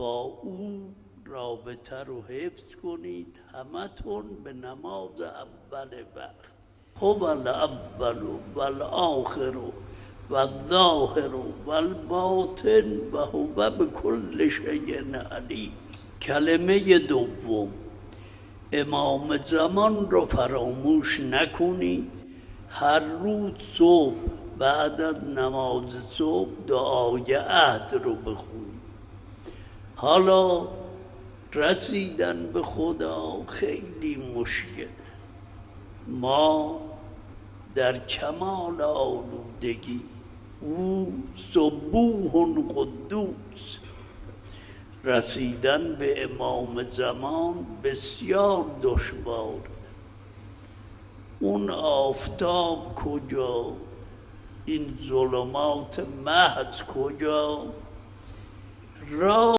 با او رابطه رو حفظ کنید همتون به نماز اول وقت. هو الاول و الاخر و الظاهر و الباطن و هو بکل شیء علیم. کلمه دوم، امام زمان رو فراموش نکنید. هر روز صبح بعد از نماز صبح دعای عهد رو بخونید. حالا رسیدن به خدا خیلی مشکله. ما در کمال آلودگی، او سبوح قدوس، رسیدن به امام زمان بسیار دشوار. اون آفتاب کجا، این ظلمات محض کجا، راه